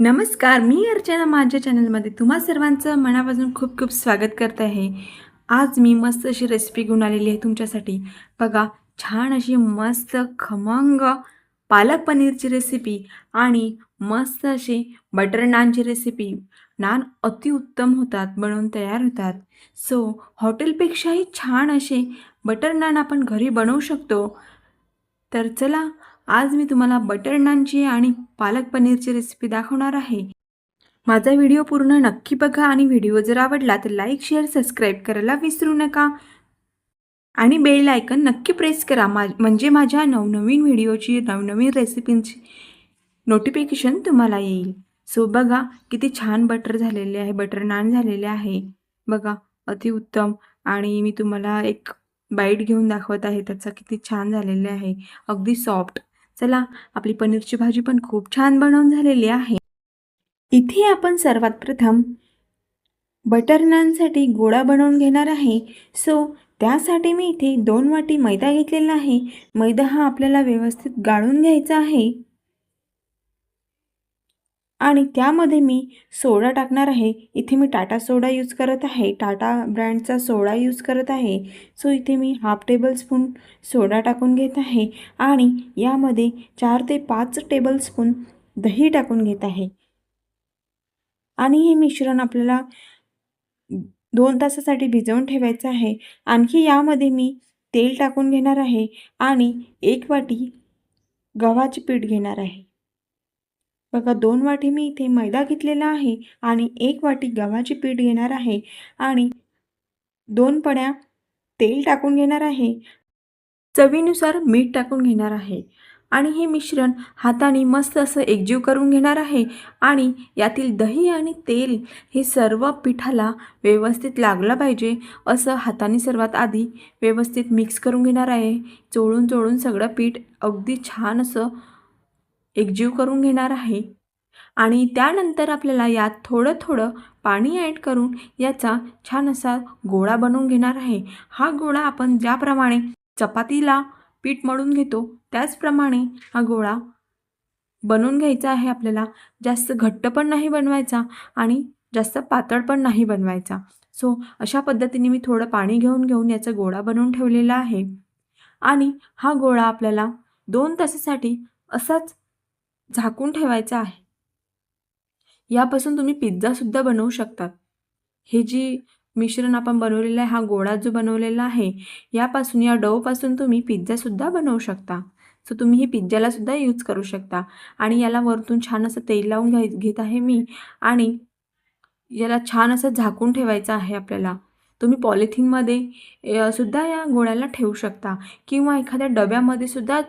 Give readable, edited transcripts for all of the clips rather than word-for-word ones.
नमस्कार, मी अर्चना माझ्या चॅनलमध्ये तुम्हा सर्वांचं मनापासून खूप खूप स्वागत करत आहे. आज मी मस्त अशी रेसिपी घेऊन आलेली आहे तुमच्यासाठी. बघा, छान अशी मस्त खमंग पालक पनीरची रेसिपी आणि मस्त अशी बटर नानची रेसिपी. नान अतिउत्तम होतात, बनवून तयार होतात. सो हॉटेलपेक्षाही छान असे बटर नान आपण घरी बनवू शकतो. तर चला, आज मी तुम्हाला बटर नानची आणि पालक पनीरची रेसिपी दाखवणार आहे. माझा व्हिडिओ पूर्ण नक्की बघा आणि व्हिडिओ जर आवडला तर लाईक, शेअर, सबस्क्राईब करायला विसरू नका आणि बेल आयकन नक्की प्रेस करा म्हणजे माझ्या नवनवीन व्हिडिओची, नवनवीन रेसिपींची नोटिफिकेशन तुम्हाला येईल. सो बघा, किती छान बटर झालेले आहे, बटर नान झालेले आहे. बघा, अतिउत्तम. आणि मी तुम्हाला एक बाईट घेऊन दाखवत आहे, त्याचा किती छान झालेले आहे, अगदी सॉफ्ट. चला, आपली पनीरची भाजी पण खूप छान बनवून झालेली आहे. इथे आपण सर्वात प्रथम बटर नानसाठी गोळा बनवून घेणार आहे. सो त्यासाठी मी इथे 2 वाटी मैदा घेतलेला आहे. मैदा हा आपल्याला व्यवस्थित गाळून घ्यायचा आहे आणि त्यामध्ये मी सोडा टाकणार आहे. इथे मी टाटा सोडा यूज करत आहे, टाटा ब्रँडचा सोडा यूज करत आहे. सो इथे मी 1/2 टेबलस्पून सोडा टाकून घेत आहे आणि यामध्ये 4 ते 5 टेबलस्पून दही टाकून घेत आहे आणि हे मिश्रण आपल्याला 2 तासासाठी भिजवून ठेवायचं आहे. आणखी यामध्ये मी तेल टाकून घेणार आहे आणि 1 वाटी गव्हाचे पीठ घेणार आहे. बघा, 2 वाटी मी इथे मैदा घेतलेला आहे आणि 1 वाटी गव्हाचे पीठ घेणार आहे आणि 2 पड्या तेल टाकून घेणार आहे. चवीनुसार मीठ टाकून घेणार आहे आणि हे मिश्रण हाताने मस्त असं एकजीव करून घेणार आहे आणि यातील दही आणि तेल हे सर्व पिठाला व्यवस्थित लागलं पाहिजे असं हाताने सर्वात आधी व्यवस्थित मिक्स करून घेणार आहे. चोळून चोळून सगळं पीठ अगदी छान असं एकजीव करून घेणार आहे आणि त्यानंतर आपल्याला यात थोडं थोडं पाणी ॲड करून याचा छान असा गोळा बनवून घेणार आहे. हा गोळा आपण ज्याप्रमाणे चपातीला पीठ मळून घेतो त्याचप्रमाणे हा गोळा बनवून घ्यायचा आहे आपल्याला. जास्त घट्ट पण नाही बनवायचा आणि जास्त पातळ पण नाही बनवायचा. सो अशा पद्धतीने मी थोडं पाणी घेऊन घेऊन याचा गोळा बनवून ठेवलेला आहे आणि हा गोळा आपल्याला 2 तासासाठी असाच झाकून ठेवायचा आहे. यापासून तुम्ही पिझ्झासुद्धा बनवू शकतात. हे जी मिश्रण आपण बनवलेलं आहे, हा गोळा जो बनवलेला आहे, यापासून, या डोपासून तुम्ही पिझ्झासुद्धा बनवू शकता. सो तुम्ही हे पिझ्झालासुद्धा यूज करू शकता आणि याला वरतून छान असं तेल लावून घेत आहे मी आणि याला छान असं झाकून ठेवायचं आहे आपल्याला. तुम्ही पॉलिथिनमध्ये सुद्धा या गोळ्याला ठेवू शकता किंवा एखाद्या डब्यामध्ये सुद्धा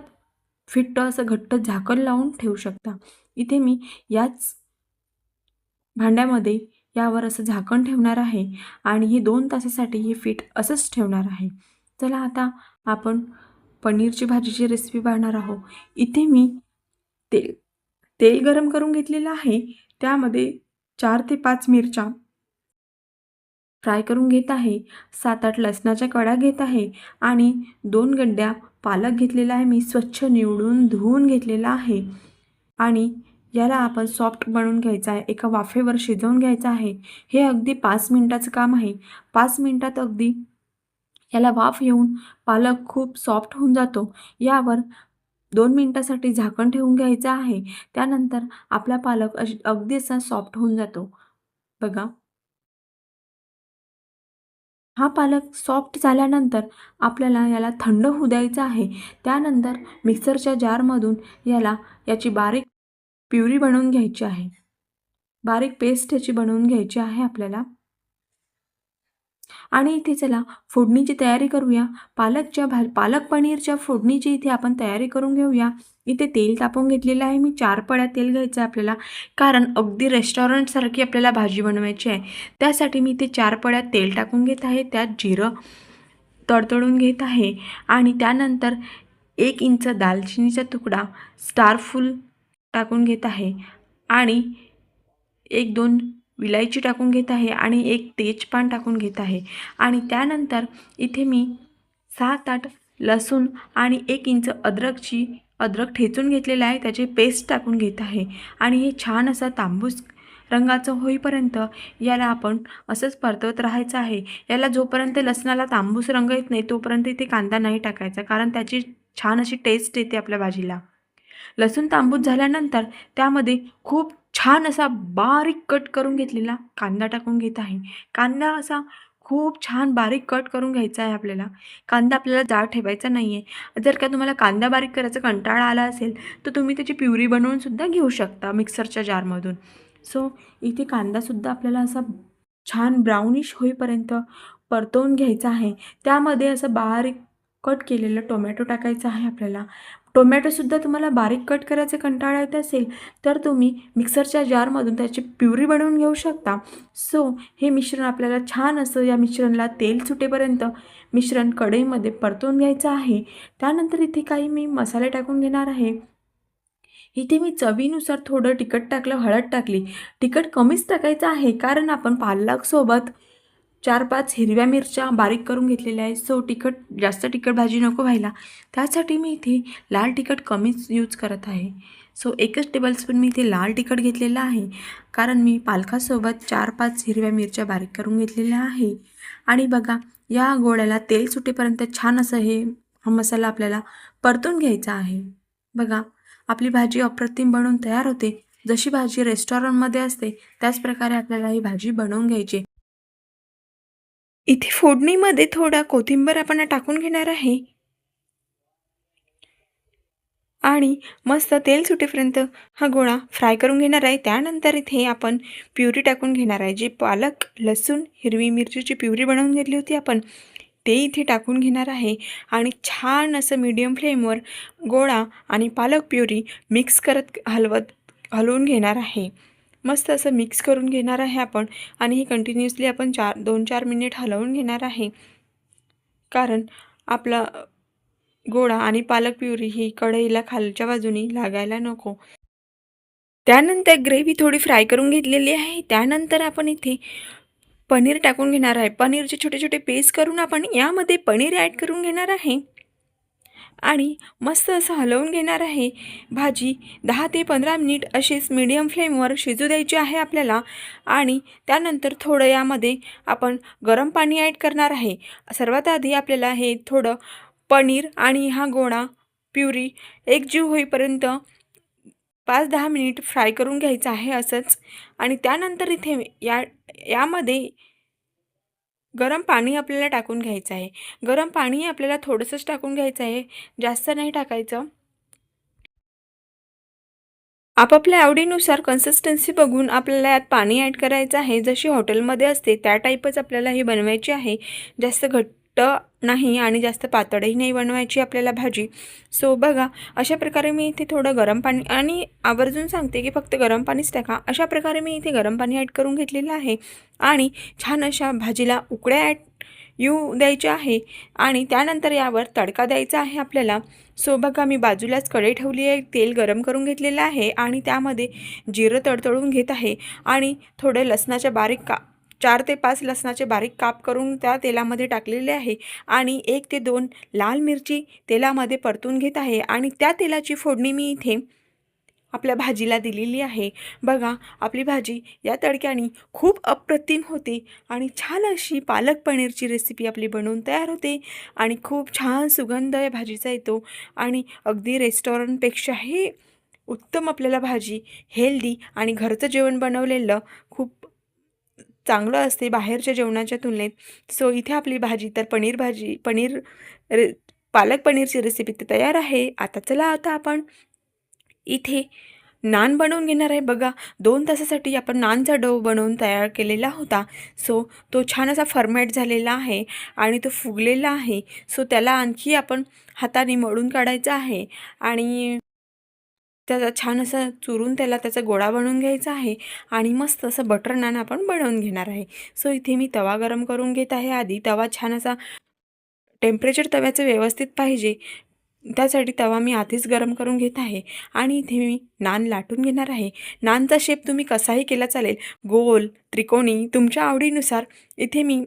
फिट्ट असं घट्ट झाकण लावून ठेवू शकता. इथे मी याच भांड्यामध्ये यावर असं झाकण ठेवणार आहे आणि हे 2 तासासाठी हे पीठ असंच ठेवणार आहे. चला, आता आपण पनीरची भाजीची रेसिपी पाहणार आहोत. इथे मी तेल तेल गरम करून घेतलेलं आहे. त्यामध्ये 4 ते 5 मिरच्या फ्राय करून घेत आहे. 7-8 लसणाच्या कळ्या घेत आहे आणि 2 गड्ड्या पालक घेतलेला आहे. मी स्वच्छ निवडून धुवून घेतलेला आहे आणि याला आपण सॉफ्ट बनवून घ्यायचं आहे. एका वाफेवर शिजवून घ्यायचं आहे. हे अगदी 5 मिनिटाचं काम आहे. 5 मिनिटात अगदी याला वाफ येऊन पालक खूप सॉफ्ट होऊन जातो. यावर 2 मिनिटासाठी झाकण ठेवून घ्यायचं आहे. त्यानंतर आपला पालक अगदी असा सॉफ्ट होऊन जातो. बघा, हा पालक सॉफ्ट झाल्यानंतर आपल्याला याला थंड होऊ द्यायचा आहे. त्यानंतर मिक्सरच्या जारमधून याची बारीक प्युरी बनवून घ्यायची आहे. बारीक पेस्ट याची बनवून घ्यायची आहे आपल्याला. आणि इथे चला फोडणीची तयारी करूया. पालक पनीरच्या फोडणीची इथे आपण तयारी करून घेऊया. इथे तेल तापवून घेतलेलं आहे मी. 4 पळ्या तेल घ्यायचं आहे आपल्याला, कारण अगदी रेस्टॉरंटसारखी आपल्याला भाजी बनवायची आहे. त्यासाठी मी इथे 4 पळ्या तेल टाकून घेत आहे. त्यात जिरं तडतडून घेत आहे आणि त्यानंतर 1 इंच दालचिनीचा तुकडा स्टारफुल टाकून घेत आहे आणि 1-2 विलायची टाकून घेत आहे आणि 1 तेजपान टाकून घेत आहे आणि त्यानंतर इथे मी 7-8 लसूण आणि 1 इंच अद्रक ठेचून घेतलेला आहे त्याची पेस्ट टाकून घेत आहे आणि हे छान असं तांबूस रंगाचं होईपर्यंत याला आपण असंच परतवत राहायचं आहे. याला जोपर्यंत लसणाला तांबूस रंग येत नाही तोपर्यंत इथे कांदा नाही टाकायचा, कारण त्याची छान अशी टेस्ट येते आपल्या भाजीला. लसूण तांबूस झाल्यानंतर त्यामध्ये खूप छान असा बारीक कट करून घेतलेला कांदा टाकून घेत आहे. कांदा असा खूप छान बारीक कट करून घ्यायचा आहे आपल्याला. कांदा आपल्याला जाड ठेवायचा नाही आहे. जर का तुम्हाला कांदा बारीक करायचा कंटाळा आला असेल तर तुम्ही त्याची प्युरी बनवूनसुद्धा घेऊ शकता मिक्सरच्या जारमधून. सो इथे कांदासुद्धा आपल्याला असा छान ब्राउनिश होईपर्यंत परतवून घ्यायचा आहे. त्यामध्ये असं बारीक कट केलेलं टोमॅटो टाकायचा आहे आपल्याला. टोमॅटोसुद्धा तुम्हाला बारीक कट करायचे कंटाळा येत असेल तर तुम्ही मिक्सरच्या जारमधून त्याची प्युरी बनवून घेऊ शकता. सो हे मिश्रण आपल्याला छान असं या मिश्रणला तेल सुटेपर्यंत मिश्रण कढईमध्ये परतवून घ्यायचं आहे. त्यानंतर इथे काही मी मसाले टाकून घेणार आहे. इथे मी चवीनुसार थोडं तिखट टाकलं, हळद टाकली. तिखट कमीच टाकायचं आहे कारण आपण पालकसोबत 4-5 हिरव्या मिरच्या बारीक करून घेतलेल्या आहेत. सो जास्त तिखट भाजी नको व्हायला, त्यासाठी मी इथे लाल तिखट कमीच यूज करत आहे. सो 1च टेबलस्पून मी इथे लाल तिखट घेतलेलं आहे, कारण मी पालकासोबत 4-5 हिरव्या मिरच्या बारीक करून घेतलेल्या आहे. आणि बघा या गोळ्याला तेल सुटेपर्यंत छान असं हा मसाला आपल्याला परतून घ्यायचा आहे. बघा आपली भाजी अप्रतिम बनवून तयार होते. जशी भाजी रेस्टॉरंटमध्ये असते त्याच प्रकारे आपल्याला ही भाजी बनवून घ्यायची. इथे फोडणीमध्ये थोडा कोथिंबीर आपण टाकून घेणार आहे आणि मस्त तेल सुटेपर्यंत हा गोळा फ्राय करून घेणार आहे. त्यानंतर इथे आपण प्युरी टाकून घेणार आहे. जी पालक, लसूण, हिरवी मिरचीची प्युरी बनवून घेतली होती आपण, ते इथे टाकून घेणार आहे आणि छान असं मीडियम फ्लेमवर गोळा आणि पालक प्युरी मिक्स करत हलवून घेणार आहे. मस्त असं मिक्स करून घेणार आहे आपण आणि हे कंटिन्युअसली आपण 2-4 मिनिट हलवून घेणार आहे, कारण आपला गोळा आणि पालक प्युरी ही कढईला खालच्या बाजूनी लागायला नको. त्यानंतर ग्रेव्ही थोडी फ्राय करून घेतलेली आहे. त्यानंतर आपण इथे पनीर टाकून घेणार आहे. पनीरचे छोटे छोटे पीस करून आपण यामध्ये पनीर ॲड करून घेणार आहे आणि मस्त असं हलवून घेणार आहे. भाजी 10 ते 15 मिनिट अशीच मीडियम फ्लेमवर शिजू द्यायची आहे आपल्याला. आणि त्यानंतर थोडं यामध्ये आपण गरम पाणी ॲड करणार आहे. सर्वात आधी आपल्याला हे थोडं पनीर आणि हा गोळा प्युरी एकजीव होईपर्यंत 5-10 मिनिट फ्राय करून घ्यायचं आहे असंच. आणि त्यानंतर इथे यामध्ये गरम पाणी आपल्याला टाकून घ्यायचं आहे. गरम पाणी आपल्याला थोडंसंच टाकून घ्यायचं आहे, जास्त नाही टाकायचं. आपापल्या आवडीनुसार कन्सिस्टन्सी बघून आपल्याला यात पाणी ॲड करायचं आहे. जशी हॉटेलमध्ये असते त्या टाईपच आपल्याला ही बनवायची आहे. जास्त घट्ट नाही आणि जास्त पातळही नाही बनवायची आपल्याला भाजी. सो बघा अशा प्रकारे मी इथे थोडं गरम पाणी, आणि आवर्जून सांगते की फक्त गरम पाणीच टाका, अशा प्रकारे मी इथे गरम पाणी ॲड करून घेतलेलं आहे. आणि छान अशा भाजीला उकळ्या येऊ द्यायचे आहे आणि त्यानंतर यावर तडका द्यायचा आहे आपल्याला. सो बघा मी बाजूलाच कढई ठेवली आहे, तेल गरम करून घेतलेलं आहे आणि त्यामध्ये जिरं तडतडून घेत आहे आणि थोडे लसणाच्या 4 ते 5 लसणाचे बारीक काप करून त्या तेलामध्ये टाकलेले आहे आणि 1 ते 2 लाल मिरची तेलामध्ये परतून घेत आहे आणि त्या तेलाची फोडणी मी इथे आपल्या भाजीला दिलेली आहे. बघा आपली भाजी या तडक्याने खूप अप्रतिम होते आणि छान अशी पालक पनीरची रेसिपी आपली बनवून तयार होते आणि खूप छान सुगंध या भाजीचा येतो आणि अगदी रेस्टॉरंटपेक्षाही उत्तम आपल्याला भाजी, हेल्दी आणि घरचं जेवण बनवलेलं खूप चांगलं असते बाहेरच्या जेवणाच्या तुलनेत. सो इथे आपली भाजी तर पालक पनीरची रेसिपी तर तयार आहे. आता आपण इथे नान बनवून घेणार आहे. बघा 2 तासासाठी आपण नानचा डो बनवून तयार केलेला होता. सो तो छान असा फर्मेट झालेला आहे आणि तो फुगलेला आहे. सो त्याला आणखी आपण हाताने मळून काढायचा आहे आणि त्याचा छान असं चुरून त्याचा गोळा बनवून घ्यायचा आहे आणि मस्त असं बटर नान आपण बनवून घेणार आहे. सो इथे मी तवा गरम करून घेत आहे. आधी तवा छान असा टेम्परेचर तव्याचं व्यवस्थित पाहिजे त्यासाठी तवा मी आधीच गरम करून घेत आहे आणि इथे मी नान लाटून घेणार आहे. नानचा शेप तुम्ही कसाही केला चालेल, गोल, त्रिकोणी, तुमच्या आवडीनुसार. इथे मी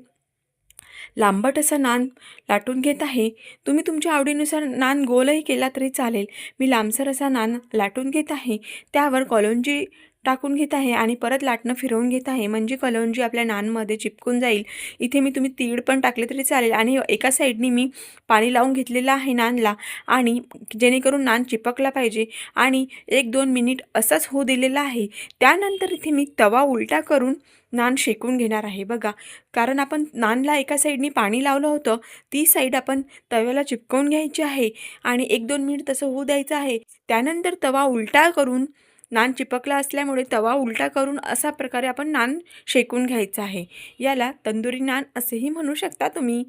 लांबट असा नान लाटून घेत आहे. तुम्ही तुमच्या आवडीनुसार नान गोलही केला तरी चालेल. मी लांबसर असा नान लाटून घेत आहे. त्यावर कलोंजी टाकून घेत आहे आणि परत लाटणं फिरवून घेत आहे, म्हणजे कलोंजी आपल्या नानमध्ये चिपकून जाईल. इथे मी तुम्ही तीळ पण टाकले तरी चालेल आणि एका साईडनी मी पाणी लावून घेतलेलं आहे नानला, आणि जेणेकरून नान चिपकला पाहिजे, आणि 1-2 मिनिट असंच होऊ दिलेलं आहे. त्यानंतर इथे मी तवा उलटा करून नान शेकून घेणार आहे बघा. कारण आपण नानला एका साईडनी पाणी लावलं होतं, ती साईड आपण तव्याला चिपकवून घ्यायची आहे आणि 1-2 मिनिट तसं होऊ द्यायचं आहे. त्यानंतर तवा उलटा करून, नान चिपकला असल्यामुळे तवा उलटा करून अशा प्रकारे आपण नान शेकून घ्यायचं आहे. याला तंदुरी नान असेही म्हणू शकता तुम्ही.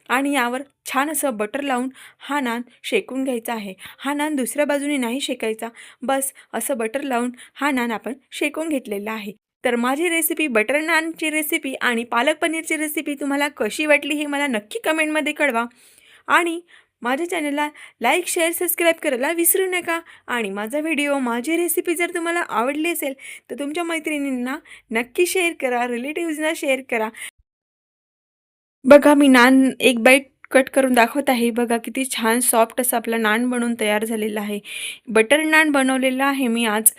आणि यावर छान असं बटर लावून हा नान शेकून घ्यायचा आहे. हा नान दुसऱ्या बाजूने नाही शेकायचा, बस असं बटर लावून हा नान आपण शेकून घेतलेला आहे. तर माझी रेसिपी, बटर नानची रेसिपी आणि पालक पनीरची रेसिपी तुम्हाला कशी वाटली हे मला नक्की कमेंटमध्ये कळवा. आणि माझ्या चॅनलला लाईक, शेअर, सबस्क्राईब करायला विसरू नका. आणि माझा व्हिडिओ, माझी रेसिपी जर तुम्हाला आवडली असेल तर तुमच्या मैत्रिणींना नक्की शेअर करा, रिलेटिव्हजना शेअर करा. बघा, मी नान एक बाईट कट करून दाखवत आहे. बघा किती छान सॉफ्ट असं आपलं नान बनवून तयार झालेलं आहे. बटर नान बनवलेलं आहे मी आज.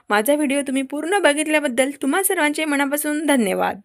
माझा व्हिडिओ तुम्ही पूर्ण बघितल्याबद्दल तुम्हा सर्वांचे मनापासून धन्यवाद.